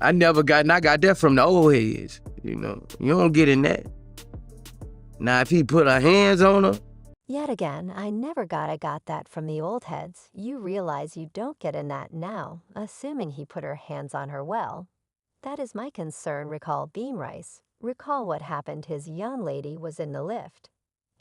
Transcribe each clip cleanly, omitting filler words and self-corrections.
I got that from the old heads, you know. You don't get in that. Now, if he put her hands on her. Yet again, I never got that from the old heads. You realize you don't get in that now, assuming he put her hands on her well. That is my concern, recall Beam Rice. Recall what happened his young lady was in the lift.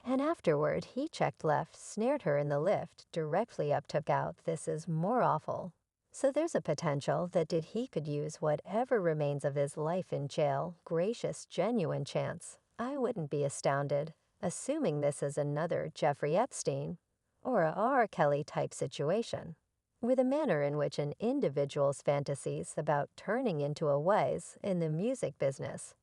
And afterward, he checked left, snared her in the lift, directly up took out. This is more awful. So there's a potential that he could use whatever remains of his life in jail. Gracious, genuine chance. I wouldn't be astounded, assuming this is another Jeffrey Epstein or a R. Kelly type situation, with a manner in which an individual's fantasies about turning into a wise in the music business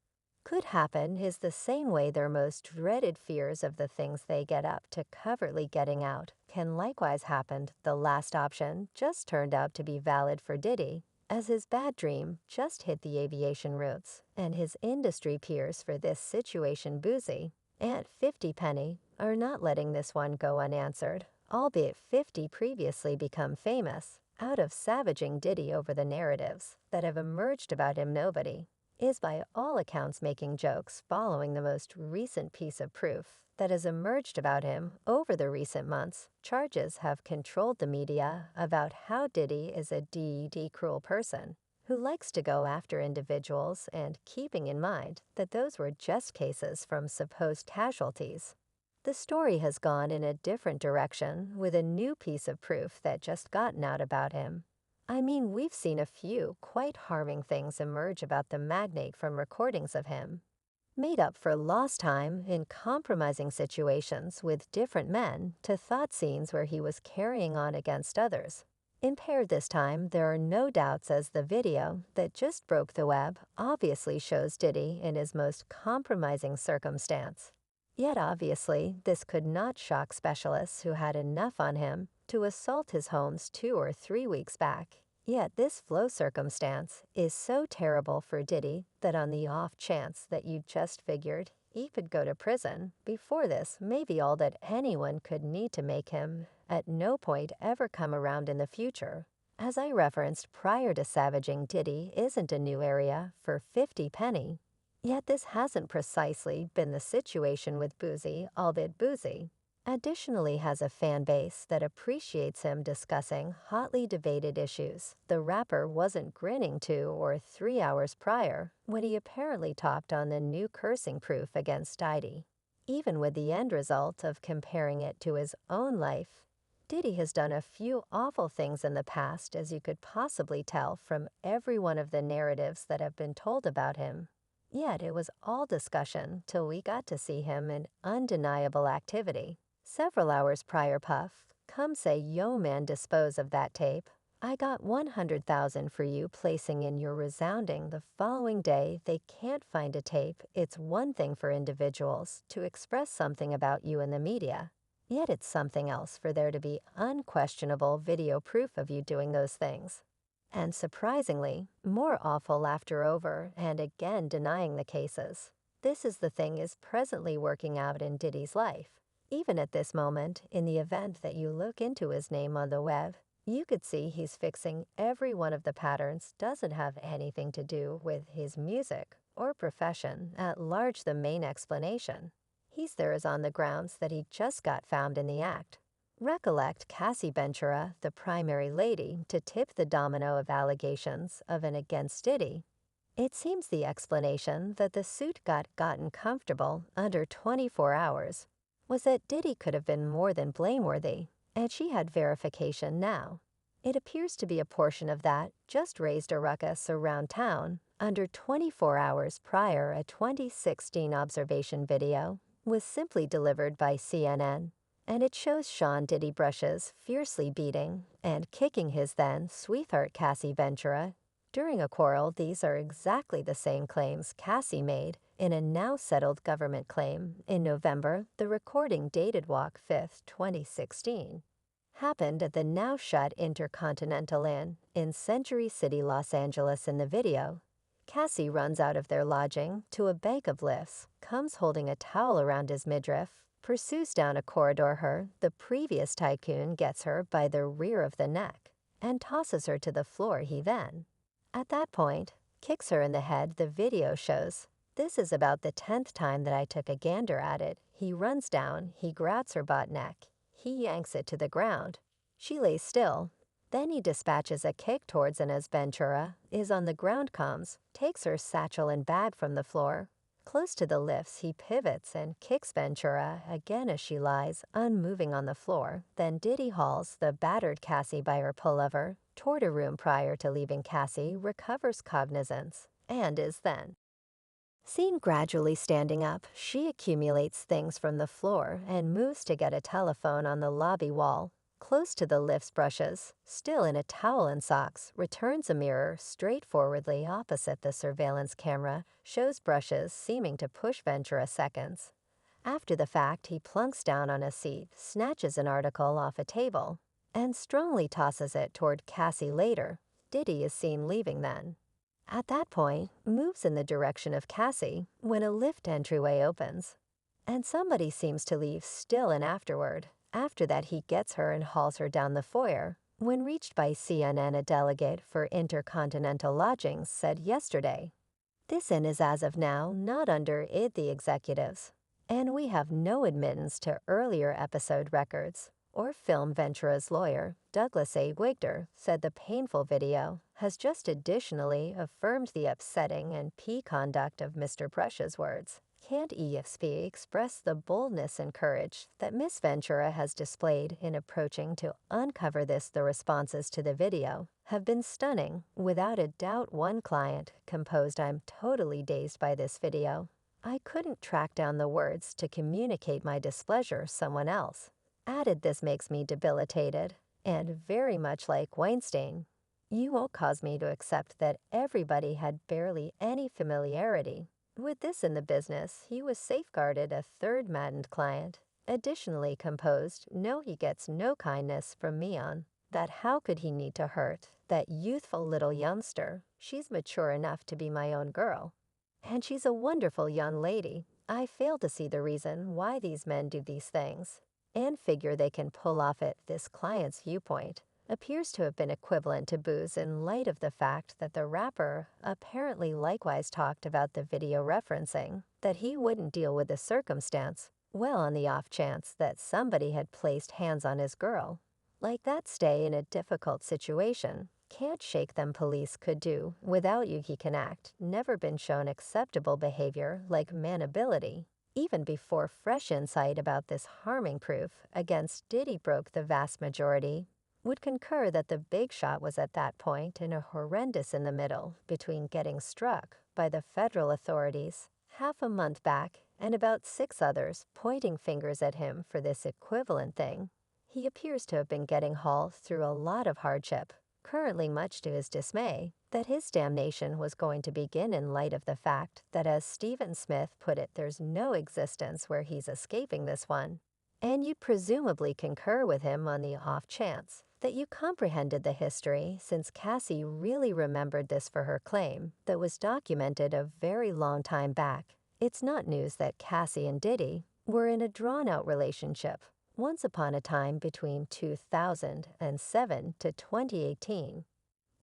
could happen is the same way their most dreaded fears of the things they get up to covertly getting out can likewise happen. The last option just turned out to be valid for Diddy, as his bad dream just hit the aviation routes, and his industry peers for this situation, Boosie and 50 Penny, are not letting this one go unanswered, albeit 50 previously become famous out of savaging Diddy over the narratives that have emerged about him. Nobody is by all accounts making jokes following the most recent piece of proof that has emerged about him over the recent months. Charges have controlled the media about how Diddy is a cruel person who likes to go after individuals, and keeping in mind that those were just cases from supposed casualties. The story has gone in a different direction with a new piece of proof that just gotten out about him. I mean, we've seen a few quite harming things emerge about the magnate from recordings of him, made up for lost time in compromising situations with different men, to thought scenes where he was carrying on against others. Impaired this time, there are no doubts, as the video that just broke the web obviously shows Diddy in his most compromising circumstance. Yet obviously, this could not shock specialists who had enough on him to assault his homes 2 or 3 weeks back. Yet this flow circumstance is so terrible for Diddy that on the off chance that you just figured he could go to prison before this may be all that anyone could need to make him at no point ever come around in the future. As I referenced prior to savaging Diddy isn't a new area for 50 Penny. Yet this hasn't precisely been the situation with Boosie, albeit Boosie additionally has a fan base that appreciates him discussing hotly debated issues the rapper wasn't grinning 2 or 3 hours prior when he apparently talked on the new cursing proof against Diddy. Even with the end result of comparing it to his own life, Diddy has done a few awful things in the past, as you could possibly tell from every one of the narratives that have been told about him. Yet it was all discussion till we got to see him in undeniable activity. Several hours prior, Puff, come say, "Yo man, dispose of that tape. I got 100,000 for you," placing in your resounding the following day. They can't find a tape. It's one thing for individuals to express something about you in the media, yet it's something else for there to be unquestionable video proof of you doing those things. And surprisingly, more awful after over and again denying the cases. This is the thing is presently working out in Diddy's life. Even at this moment, in the event that you look into his name on the web, you could see he's fixing every one of the patterns doesn't have anything to do with his music or profession at large. The main explanation he's there is on the grounds that he just got found in the act. Recollect Cassie Ventura, the primary lady to tip the domino of allegations of and against Diddy. It seems the explanation that the suit gotten comfortable under 24 hours was that Diddy could have been more than blameworthy, and she had verification now. It appears to be a portion of that just raised a ruckus around town under 24 hours prior. A 2016 observation video was simply delivered by CNN, and it shows Sean Diddy Brushes fiercely beating and kicking his then sweetheart Cassie Ventura during a quarrel. These are exactly the same claims Cassie made in a now settled government claim in November. The recording, dated Walk 5th, 2016, happened at the now shut Intercontinental Inn in Century City, Los Angeles. In the video, Cassie runs out of their lodging to a bank of lifts, comes holding a towel around his midriff, pursues down a corridor her. The previous tycoon gets her by the rear of the neck and tosses her to the floor. He then, at that point, kicks her in the head, the video shows. This is about the 10th time that I took a gander at it. He runs down, he grabs her butt neck. He yanks it to the ground. She lays still. Then he dispatches a kick towards, and as Ventura is on the ground comes, takes her satchel and bag from the floor. Close to the lifts, he pivots and kicks Ventura again as she lies, unmoving on the floor. Then Diddy hauls the battered Cassie by her pullover toward a room prior to leaving. Cassie recovers cognizance and is then seen gradually standing up. She accumulates things from the floor and moves to get a telephone on the lobby wall. Close to the lift's brushes, still in a towel and socks, returns a mirror straightforwardly opposite the surveillance camera, shows brushes seeming to push Ventura seconds. After the fact, he plunks down on a seat, snatches an article off a table, and strongly tosses it toward Cassie later. Diddy is seen leaving then. At that point, moves in the direction of Cassie when a lift entryway opens, and somebody seems to leave still and afterward. After that, he gets her and hauls her down the foyer. When reached by CNN, a delegate for Intercontinental Lodgings said yesterday, "This inn is as of now not under the executives, and we have no admittance to earlier episode records or film." Ventura's lawyer, Douglas A. Wigder, said the painful video has just additionally affirmed the upsetting and conduct of Mr. Precious words. Can't EFSP express the boldness and courage that Miss Ventura has displayed in approaching to uncover this? The responses to the video have been stunning. Without a doubt, one client composed, "I'm totally dazed by this video. I couldn't track down the words to communicate my displeasure." Someone else added, "This makes me debilitated, and very much like Weinstein. You won't cause me to accept that everybody had barely any familiarity with this in the business." He was safeguarded. A third maddened client additionally composed, "No, he gets no kindness from me on that. How could he need to hurt that youthful little youngster? She's mature enough to be my own girl, and she's a wonderful young lady. I fail to see the reason why these men do these things and figure they can pull off it." This client's viewpoint appears to have been equivalent to Boo's in light of the fact that the rapper apparently likewise talked about the video, referencing that he wouldn't deal with the circumstance well on the off chance that somebody had placed hands on his girl. Like that, stay in a difficult situation. Can't shake them. Police could do without you. He can act. Never been shown acceptable behavior like manability. Even before fresh insight about this harming proof against Diddy broke, the vast majority would concur that the big shot was at that point in a horrendous in the middle between getting struck by the federal authorities half a month back and about 6 others pointing fingers at him for this equivalent thing. He appears to have been getting hauled through a lot of hardship, currently much to his dismay, that his damnation was going to begin in light of the fact that, as Stephen Smith put it, there's no existence where he's escaping this one. And you'd presumably concur with him on the off chance that you comprehended the history, since Cassie really remembered this for her claim that was documented a very long time back. It's not news that Cassie and Diddy were in a drawn-out relationship once upon a time between 2007 to 2018.